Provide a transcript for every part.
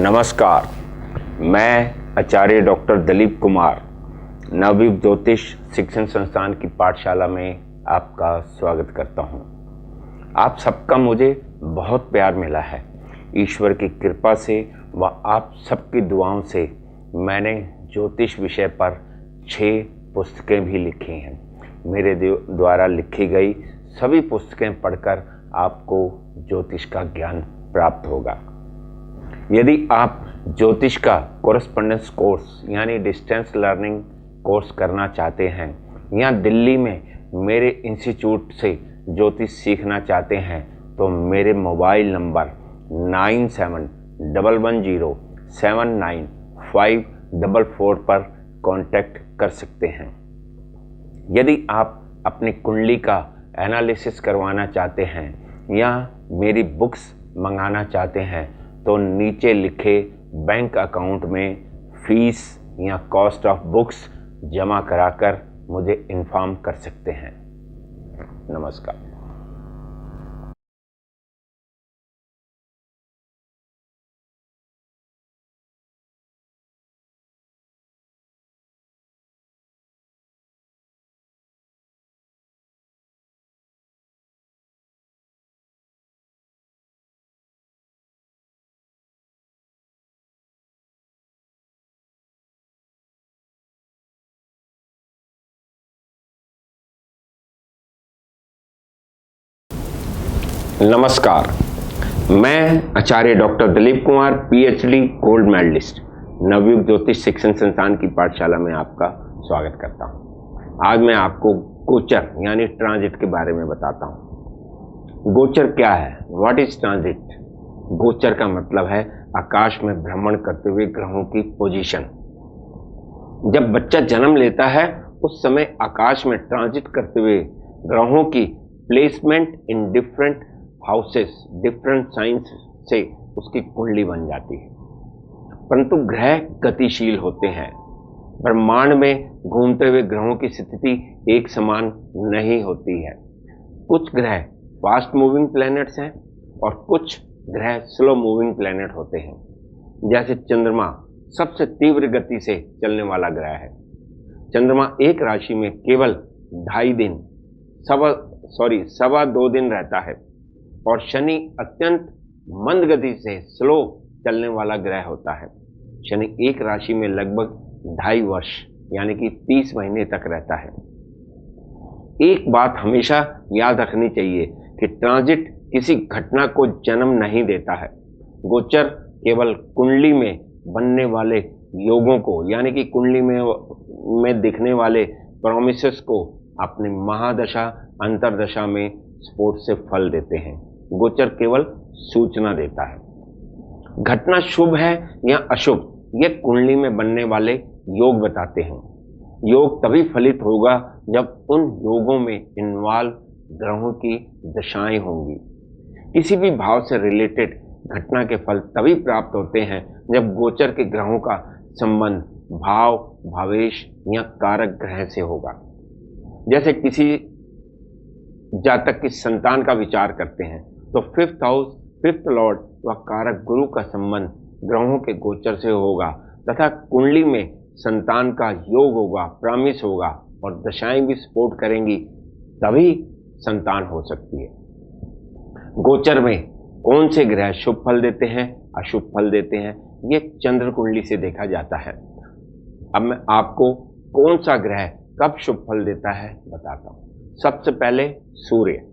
नमस्कार, मैं आचार्य डॉक्टर दिलीप कुमार नवयुग ज्योतिष शिक्षण संस्थान की पाठशाला में आपका स्वागत करता हूं। आप सबका मुझे बहुत प्यार मिला है। ईश्वर की कृपा से व आप सबकी दुआओं से मैंने ज्योतिष विषय पर 6 पुस्तकें भी लिखी हैं। मेरे द्वारा लिखी गई सभी पुस्तकें पढ़कर आपको ज्योतिष का ज्ञान प्राप्त होगा। यदि आप ज्योतिष का कोरेस्पोंडेंस कोर्स यानी डिस्टेंस लर्निंग कोर्स करना चाहते हैं या दिल्ली में मेरे इंस्टीट्यूट से ज्योतिष सीखना चाहते हैं तो मेरे मोबाइल नंबर 9711079544 पर कांटेक्ट कर सकते हैं। यदि आप अपनी कुंडली का एनालिसिस करवाना चाहते हैं या मेरी बुक्स मंगाना चाहते हैं तो नीचे लिखे बैंक अकाउंट में फीस या कॉस्ट ऑफ बुक्स जमा कराकर मुझे इन्फॉर्म कर सकते हैं। नमस्कार। नमस्कार, मैं Acharya doctor Dilip Kumar PhD gold medallist Navyug Jyotish Shikshan संस्थान की पाठशाला में आपका स्वागत करता हूं। आज मैं आपको गोचर यानी ट्रांजिट के बारे में बताता हूं। गोचर क्या है? What is transit? गोचर का मतलब है आकाश में भ्रमण करते हुए ग्रहों की पोजीशन। जब बच्चा जन्म लेता है उस समय आकाश में ट्रांजिट करते हुए ग्रहों की placement in different houses, different science से उसकी कुंडली बन जाती है। परंतु ग्रह गतिशील होते हैं। ब्रह्मांड में घूमते हुए ग्रहों की स्थिति एक समान नहीं होती है। कुछ ग्रह फास्ट मूविंग प्लैनेट्स हैं और कुछ ग्रह स्लो मूविंग प्लैनेट होते हैं। जैसे चंद्रमा सबसे तीव्र गति से चलने वाला ग्रह है। चंद्रमा एक राशि में केवल 2.5 दिन सवा 2 दिन रहता है और शनि अत्यंत मंद गति से स्लो चलने वाला ग्रह होता है। शनि एक राशि में लगभग 2.5 वर्ष यानी कि 30 महीने तक रहता है। एक बात हमेशा याद रखनी चाहिए कि ट्रांजिट किसी घटना को जन्म नहीं देता है। गोचर केवल कुंडली में बनने वाले योगों को यानी कि कुंडली में दिखने वाले प्रोमिसेस को अपनी महादशा अंतरदशा में स्पोर्ट से फल देते हैं। गोचर केवल सूचना देता है। घटना शुभ है या अशुभ ये कुंडली में बनने वाले योग बताते हैं। योग तभी फलित होगा जब उन योगों में इन्वॉल्व ग्रहों की दशाएं होंगी। किसी भी भाव से रिलेटेड घटना के फल तभी प्राप्त होते हैं जब गोचर के ग्रहों का संबंध भाव, भावेश या कारक ग्रह से होगा। जैसे किसी जातक की संतान का विचार करते हैं तो 5th हाउस, 5th लॉर्ड व कारक गुरु का संबंध ग्रहों के गोचर से होगा तथा कुंडली में संतान का योग होगा, प्रॉमिस होगा और दशाएं भी सपोर्ट करेंगी तभी संतान हो सकती है। गोचर में कौन से ग्रह शुभ फल देते हैं, अशुभ फल देते हैं, ये चंद्र कुंडली से देखा जाता है। अब मैं आपको कौन सा ग्रह कब शुभ फल देता है बताता हूं। सबसे पहले सूर्य।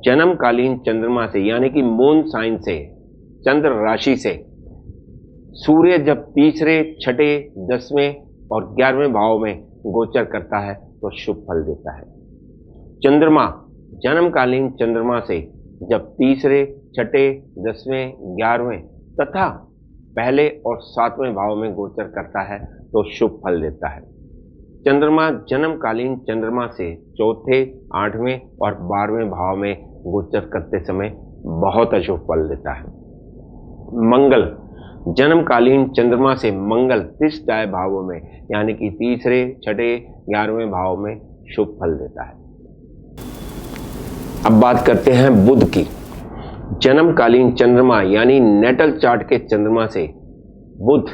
जन्मकालीन चंद्रमा से यानी कि मून साइन से, चंद्र राशि से सूर्य जब तीसरे, छठे, 10वें और 11वें भाव में गोचर करता है तो शुभ फल देता है। चंद्रमा जन्मकालीन चंद्रमा से जब तीसरे, छठे, 10वें, 11वें तथा पहले और 7वें भाव में गोचर करता है तो शुभ फल देता है। चंद्रमा जन्मकालीन चंद्रमा से चौथे, 8वें और 12वें भाव में गोचर करते समय बहुत अशुभ फल देता है। मंगल जन्मकालीन चंद्रमा से मंगल 30 भावों में यानी कि तीसरे, छठे, 11वें भाव में शुभ फल देता है। अब बात करते हैं बुध की। जन्मकालीन चंद्रमा यानी नेटल चार्ट के चंद्रमा से बुध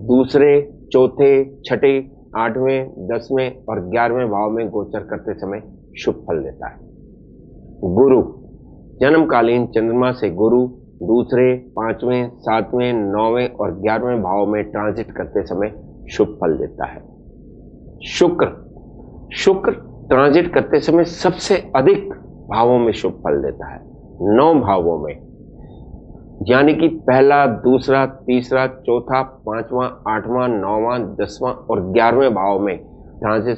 दूसरे, चौथे, छठे, 8वें, 10वें और 11वें भाव में गोचर करते समय शुभ फल देता है। गुरु जन्मकालीन चंद्रमा से गुरु दूसरे, 5वें, 7वें, 9वें और 11वें भाव में ट्रांजिट करते समय शुभ फल देता है। शुक्र ट्रांजिट करते समय सबसे अधिक भावों में शुभ फल देता है, 9 भावों में, यानी कि पहला, दूसरा, तीसरा, चौथा, 5वां, 8वां, 9वां, 10वां और 11वें भाव में ट्रांजिट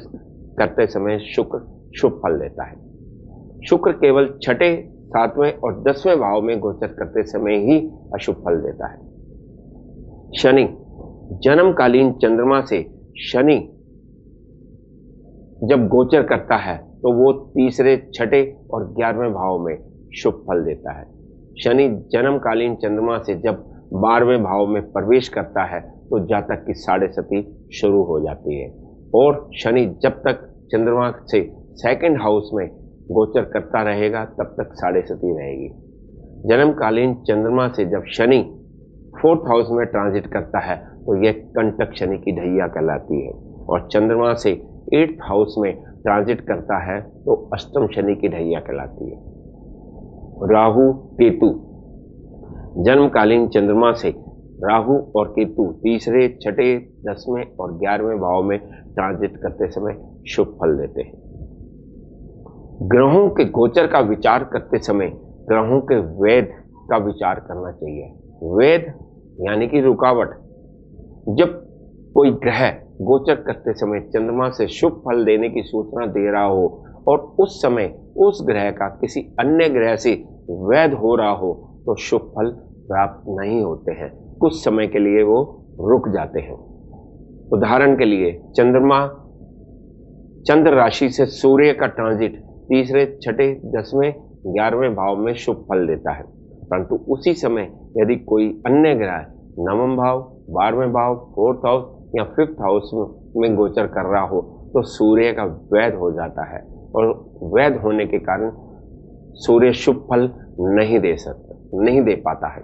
करते समय शुक्र शुभ फल देता है। शुक्र केवल छठे, 7वें और 10वें भाव में गोचर करते समय ही अशुभ फल देता है। शनि जन्मकालीन चंद्रमा से शनि जब गोचर करता है तो वो तीसरे, छठे और 11वें भाव में शुभ फल देता है। शनि जन्मकालीन चंद्रमा से जब 12वें भाव में प्रवेश करता है तो जातक की साढ़े सती शुरू हो जाती है, और शनि जब तक चंद्रमा से सेकंड हाउस में गोचर करता रहेगा तब तक साढ़े सती रहेगी। जन्मकालीन चंद्रमा से जब शनि 4th हाउस में ट्रांजिट करता है तो यह कंटक शनि की ढैया कहलाती है, और चंद्रमा से 8th हाउस में ट्रांजिट करता है तो अष्टम शनि की ढैया कहलाती है। राहु केतु जन्मकालीन चंद्रमा से राहु और केतु तीसरे, छठे, 10वें और 11वें भाव में ट्रांजिट करते समय शुभ फल देते हैं। ग्रहों के गोचर का विचार करते समय ग्रहों के वेद का विचार करना चाहिए। वेद यानी कि रुकावट। जब कोई ग्रह गोचर करते समय चंद्रमा से शुभ फल देने की सूचना दे रहा हो और उस समय उस ग्रह का किसी अन्य ग्रह से वैध हो रहा हो तो शुभ फल प्राप्त नहीं होते हैं, कुछ समय के लिए वो रुक जाते हैं। उदाहरण के लिए चंद्र राशि से सूर्य का ट्रांजिट तीसरे, छठे, 10वें, 11वें भाव में शुभ फल देता है, परंतु उसी समय यदि कोई अन्य ग्रह 9वें भाव, 12वें भाव, 4th हाउस या 5th हाउस में गोचर कर रहा हो तो सूर्य का वैध हो जाता है, और वैध होने के कारण सूर्य शुभ फल नहीं दे पाता है।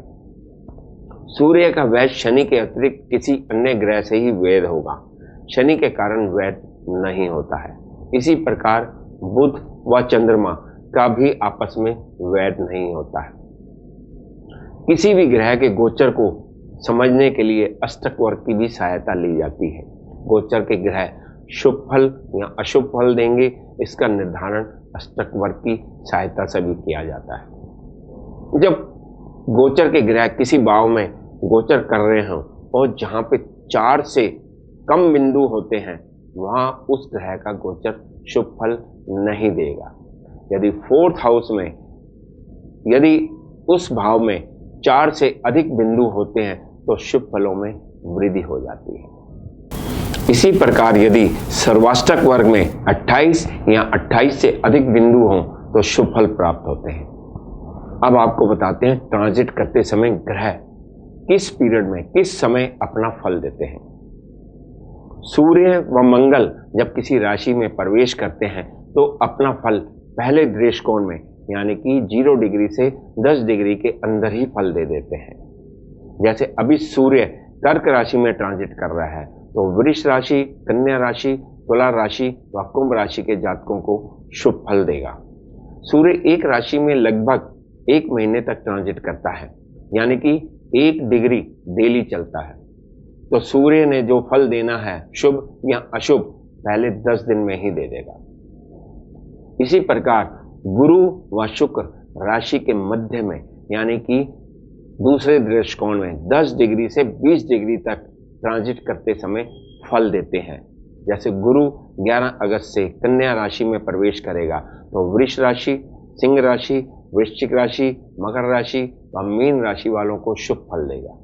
सूर्य का वैध शनि के अतिरिक्त किसी अन्य ग्रह से ही वैध होगा, शनि के कारण वैध नहीं होता है। इसी प्रकार बुध व चंद्रमा का भी आपस में वैध नहीं होता है। किसी भी ग्रह के गोचर को समझने के लिए अष्टक वर्ग की भी सहायता ली जाती है। गोचर के ग्रह शुभ फल या अशुभ फल देंगे, इसका निर्धारण अष्टक वर्ग की सहायता से भी किया जाता है। जब गोचर के ग्रह किसी भाव में गोचर कर रहे हों और जहां पे 4 से कम बिंदु होते हैं वहां उस ग्रह का गोचर शुभ फल नहीं देगा। यदि 4th हाउस में यदि उस भाव में 4 से अधिक बिंदु होते हैं तो शुभ फलों में वृद्धि हो जाती है। इसी प्रकार यदि सर्वाष्टक वर्ग में 28 या 28 से अधिक बिंदु हों तो शुभ फल प्राप्त होते हैं। अब आपको बताते हैं ट्रांजिट करते समय ग्रह किस पीरियड में, किस समय अपना फल देते हैं। सूर्य व मंगल जब किसी राशि में प्रवेश करते हैं तो अपना फल पहले दृष्टिकोण में यानी कि 0 डिग्री से 10 डिग्री के अंदर ही फल दे देते हैं। जैसे अभी सूर्य कर्क राशि में ट्रांजिट कर रहा है तो वृष राशि, कन्या राशि, तुला राशि व कुंभ राशि के जातकों को शुभ फल देगा। सूर्य एक राशि में लगभग 1 महीने तक ट्रांजिट करता है, यानी कि 1 डिग्री डेली चलता है। तो सूर्य ने जो फल देना है शुभ या अशुभ पहले 10 दिन में ही दे देगा। इसी प्रकार गुरु व शुक्र राशि के मध्य में यानी कि दूसरे दृष्टिकोण में 10 डिग्री से 20 डिग्री तक ट्रांजिट करते समय फल देते हैं। जैसे गुरु 11 अगस्त से कन्या राशि में प्रवेश करेगा तो वृष राशि, सिंह राशि, वृश्चिक राशि, मकर राशि व मीन राशि वालों को शुभ फल देगा।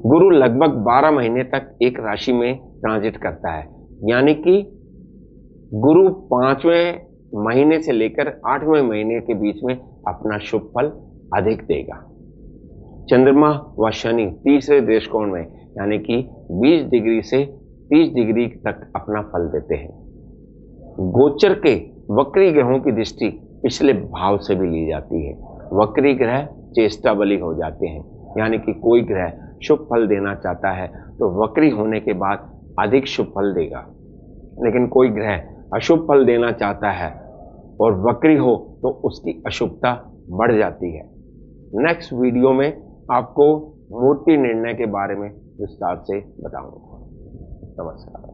गुरु लगभग 12 महीने तक एक राशि में ट्रांजिट करता है, यानी कि गुरु 5वें महीने से लेकर 8वें महीने के बीच में अपना शुभ फल अधिक देगा। चंद्रमा व शनि तीसरे दृष्टिकोण में यानी कि 20 डिग्री से 30 डिग्री तक अपना फल देते हैं। गोचर के वक्री ग्रहों की दृष्टि पिछले भाव से भी ली जाती है। वक्री ग्रह चेष्टा बली हो जाते हैं, यानी कि कोई ग्रह शुभ फल देना चाहता है तो वक्री होने के बाद अधिक शुभ फल देगा, लेकिन कोई ग्रह अशुभ फल देना चाहता है और वक्री हो तो उसकी अशुभता बढ़ जाती है। नेक्स्ट वीडियो में आपको मूर्ति निर्णय के बारे में विस्तार से बताऊंगा। नमस्कार।